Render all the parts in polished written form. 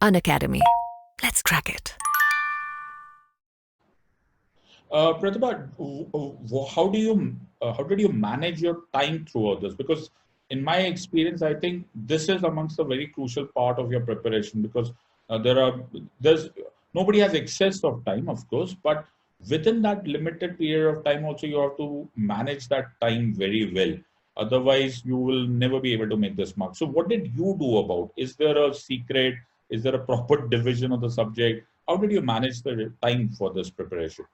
Unacademy. Let's crack it. Pratibha, how did you manage your time throughout this? Because in my experience, I think this is amongst a very crucial part of your preparation because there's nobody has excess of time, of course, but within that limited period of time, also you have to manage that time very well. Otherwise, you will never be able to make this mark. So, what did you do about? Is there a secret? Is there a proper division of the subject? How did you manage the time for this preparation?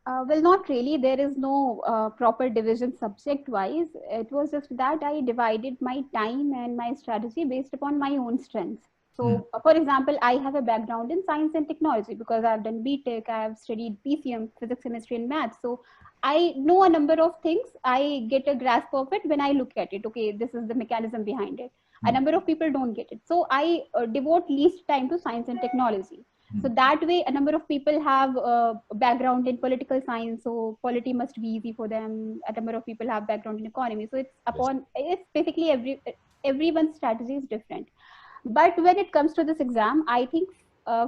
Well, not really. There is no proper division subject wise. It was just that I divided my time and my strategy based upon my own strengths. So, for example, I have a background in science and technology because I've done BTech, I have studied PCM, physics, chemistry, and math. So, I know a number of things. I get a grasp of it when I look at it. Okay, this is the mechanism behind it. A number of people don't get it. So, I devote least time to science and technology. So that way, a number of people have a background in political science, so polity must be easy for them. A number of people have background in economy, so it's basically everyone's strategy is different. But when it comes to this exam, I think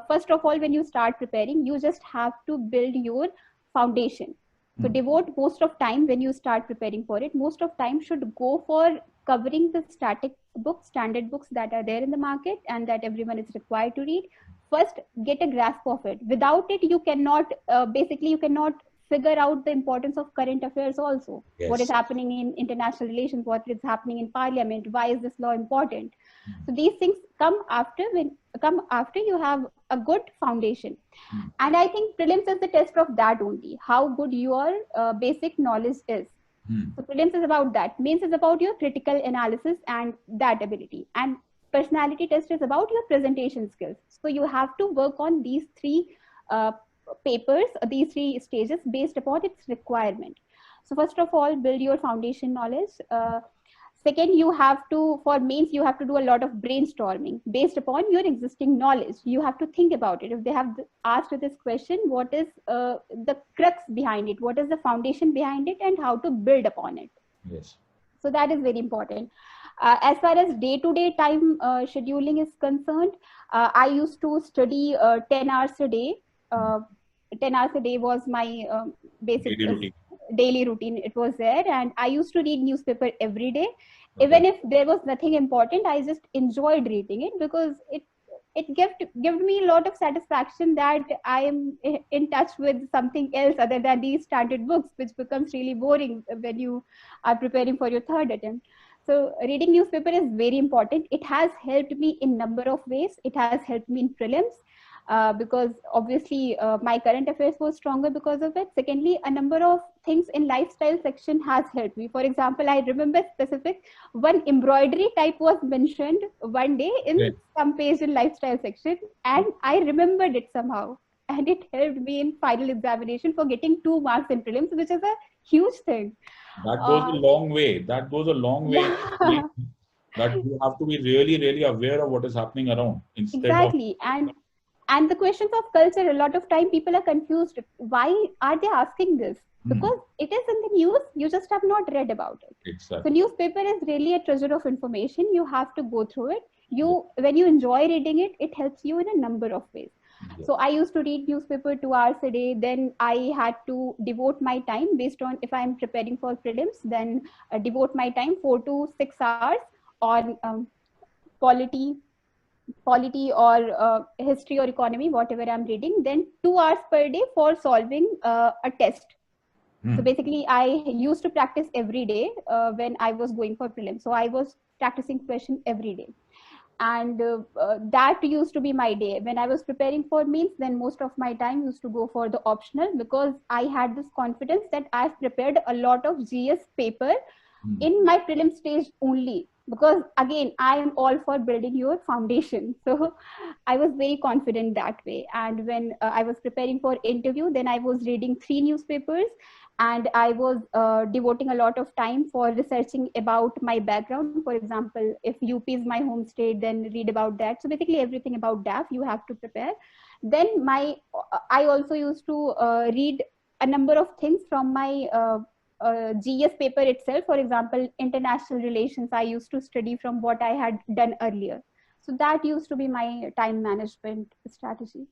first of all, when you start preparing, you just have to build your foundation. So devote most of time when you start preparing for it. Most of time should go for covering the static books, standard books that are there in the market and that everyone is required to read. First, get a grasp of it. Without it, you cannot you cannot figure out the importance of current affairs also. Yes. What is happening in international relations, what is happening in parliament, why is this law important? So these things come after you have a good foundation. And I think prelims is the test of that only, how good your basic knowledge is. So prelims is about that. Mains is about your critical analysis and that ability. And personality test is about your presentation skills. So you have to work on these three papers, these three stages based upon its requirement. So first of all, build your foundation knowledge. Second, for mains, you have to do a lot of brainstorming based upon your existing knowledge. You have to think about it. If they have asked this question, what is the crux behind it? What is the foundation behind it and how to build upon it? Yes. So that is very important. As far as day-to-day time scheduling is concerned, I used to study 10 hours a day. 10 hours a day was my basic daily routine. It was there, and I used to read newspaper every day. Okay. Even if there was nothing important, I just enjoyed reading it because it gave me a lot of satisfaction that I am in touch with something else other than these standard books, which becomes really boring when you are preparing for your third attempt. So reading newspaper is very important. It has helped me in number of ways. It has helped me in prelims because obviously my current affairs was stronger because of it. Secondly, a number of things in lifestyle section has helped me. For example, I remember specific one embroidery type was mentioned one day in some page in lifestyle section, and I remembered it somehow. And it helped me in final examination for getting 2 marks in prelims, which is a huge thing. That goes a long way. That goes a long way. Yeah. That you have to be really, really aware of what is happening around. Exactly. And the questions of culture, a lot of time people are confused. Why are they asking this? Because it is in the news, you just have not read about it. Exactly. So newspaper is really a treasure of information. You have to go through it. When you enjoy reading it, it helps you in a number of ways. Yeah. So I used to read newspaper 2 hours a day. Then I had to devote my time based on if I'm preparing for prelims, then devote my time 4 to 6 hours on polity or history or economy, whatever I'm reading. Then 2 hours per day for solving a test. So basically, I used to practice every day when I was going for prelims. So I was practicing question every day. And that used to be my day. When I was preparing for mains, then most of my time used to go for the optional because I had this confidence that I've prepared a lot of GS paper in my prelim stage only. Because again, I am all for building your foundation. So I was very confident that way. And when I was preparing for interview, then I was reading 3 newspapers. And I was devoting a lot of time for researching about my background. For example, if UP is my home state, then read about that. So basically everything about DAF you have to prepare. Then I also used to read a number of things from my GS paper itself. For example, international relations, I used to study from what I had done earlier. So that used to be my time management strategy.